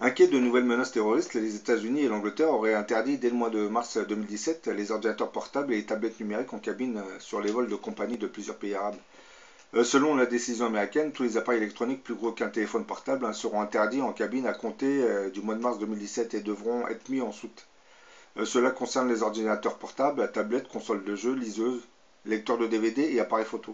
Inquiets de nouvelles menaces terroristes, les États-Unis et l'Angleterre auraient interdit dès le mois de mars 2017 les ordinateurs portables et les tablettes numériques en cabine sur les vols de compagnie de plusieurs pays arabes. Selon la décision américaine, tous les appareils électroniques plus gros qu'un téléphone portable seront interdits en cabine à compter du mois de mars 2017 et devront être mis en soute. Cela concerne les ordinateurs portables, tablettes, consoles de jeux, liseuses, lecteurs de DVD et appareils photo.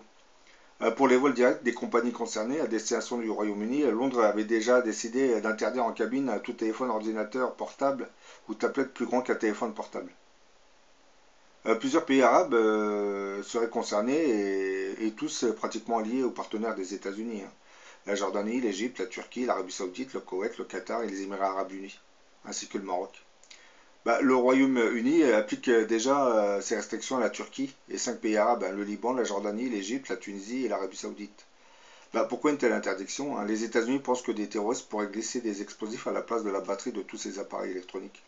Pour les vols directs des compagnies concernées à destination du Royaume-Uni, Londres avait déjà décidé d'interdire en cabine tout téléphone, ordinateur portable ou tablette plus grand qu'un téléphone portable. Plusieurs pays arabes seraient concernés et tous pratiquement liés aux partenaires des États-Unis. La Jordanie, l'Égypte, la Turquie, l'Arabie Saoudite, le Koweït, le Qatar et les Émirats Arabes Unis, ainsi que le Maroc. Le Royaume-Uni applique déjà ces restrictions à la Turquie et 5 pays arabes, le Liban, la Jordanie, l'Égypte, la Tunisie et l'Arabie Saoudite. Pourquoi une telle interdiction? Les États-Unis pensent que des terroristes pourraient glisser des explosifs à la place de la batterie de tous ces appareils électroniques.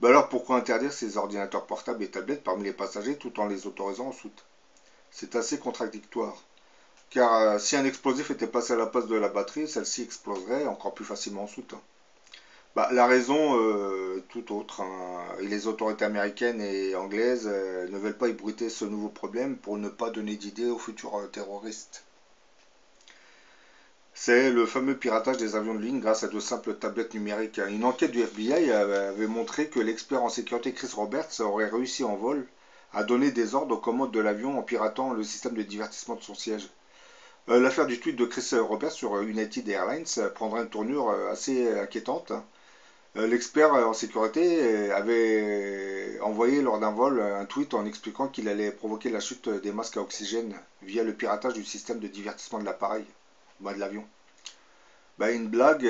Alors pourquoi interdire ces ordinateurs portables et tablettes parmi les passagers tout en les autorisant en soute? C'est assez contradictoire. Car si un explosif était placé à la place de la batterie, celle-ci exploserait encore plus facilement en soute. La raison tout autre. Et les autorités américaines et anglaises ne veulent pas ébruiter ce nouveau problème pour ne pas donner d'idées aux futurs terroristes. C'est le fameux piratage des avions de ligne grâce à de simples tablettes numériques. Une enquête du FBI avait montré que l'expert en sécurité Chris Roberts aurait réussi en vol à donner des ordres aux commandes de l'avion en piratant le système de divertissement de son siège. L'affaire du tweet de Chris Roberts sur United Airlines prendra une tournure assez inquiétante. L'expert en sécurité avait envoyé lors d'un vol un tweet en expliquant qu'il allait provoquer la chute des masques à oxygène via le piratage du système de divertissement de l'appareil, de l'avion. Une blague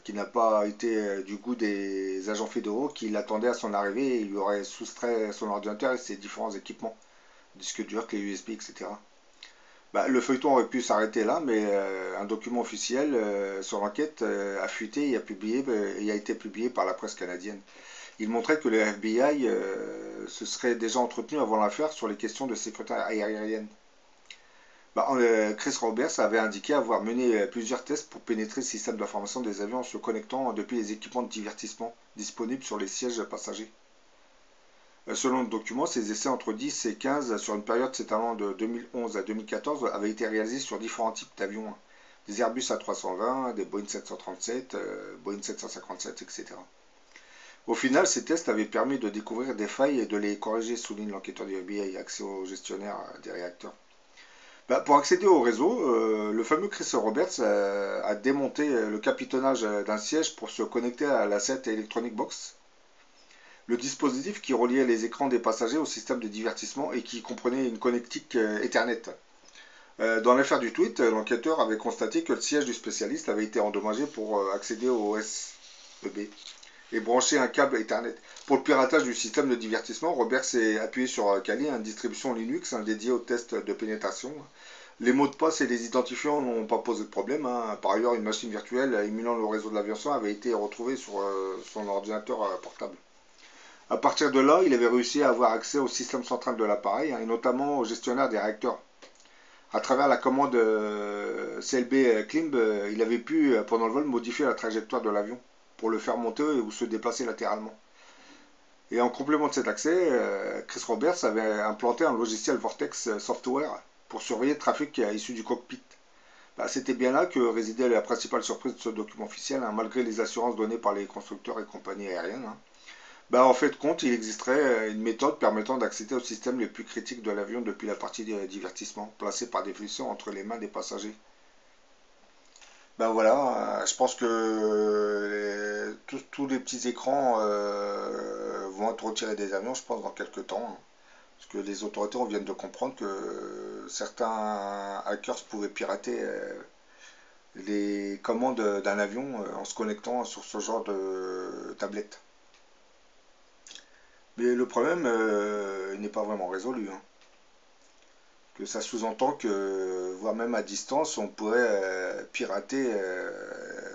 qui n'a pas été du goût des agents fédéraux qui l'attendaient à son arrivée et lui auraient soustrait son ordinateur et ses différents équipements, disques durs, clés USB, etc. Le feuilleton aurait pu s'arrêter là, mais un document officiel sur l'enquête a fuité et a été publié par la presse canadienne. Il montrait que le FBI se serait déjà entretenu avant l'affaire sur les questions de sécurité aérienne. Chris Roberts avait indiqué avoir mené plusieurs tests pour pénétrer le système d'information des avions en se connectant depuis les équipements de divertissement disponibles sur les sièges passagers. Selon le document, ces essais entre 10 et 15 sur une période s'étalant de 2011 à 2014 avaient été réalisés sur différents types d'avions. Des Airbus A320, des Boeing 737, Boeing 757, etc. Au final, ces tests avaient permis de découvrir des failles et de les corriger, souligne l'enquêteur du FBI, accès au gestionnaire des réacteurs. Pour accéder au réseau, le fameux Chris Roberts a démonté le capitonnage d'un siège pour se connecter à l'asset Electronic Box, le dispositif qui reliait les écrans des passagers au système de divertissement et qui comprenait une connectique Ethernet. Dans l'affaire du tweet, l'enquêteur avait constaté que le siège du spécialiste avait été endommagé pour accéder au SEB et brancher un câble Ethernet. Pour le piratage du système de divertissement, Roberts s'est appuyé sur Kali, une distribution Linux dédiée aux tests de pénétration. Les mots de passe et les identifiants n'ont pas posé de problème. Par ailleurs, une machine virtuelle émulant le réseau de l'aviation avait été retrouvée sur son ordinateur portable. À partir de là, il avait réussi à avoir accès au système central de l'appareil et notamment au gestionnaire des réacteurs. À travers la commande CLB Climb, il avait pu, pendant le vol, modifier la trajectoire de l'avion pour le faire monter ou se déplacer latéralement. Et en complément de cet accès, Chris Roberts avait implanté un logiciel Vortex Software pour surveiller le trafic issu du cockpit. C'était bien là que résidait la principale surprise de ce document officiel, malgré les assurances données par les constructeurs et compagnies aériennes. En fait de compte, il existerait une méthode permettant d'accéder au système les plus critiques de l'avion depuis la partie de divertissement, placée par définition entre les mains des passagers. Voilà, je pense que tous les petits écrans vont être retirés des avions, je pense, dans quelques temps. Parce que les autorités viennent de comprendre que certains hackers pouvaient pirater les commandes d'un avion en se connectant sur ce genre de tablette. Mais le problème n'est pas vraiment résolu. Que ça sous-entend que, voire même à distance, on pourrait pirater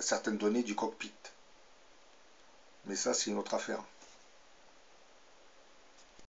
certaines données du cockpit. Mais ça, c'est une autre affaire.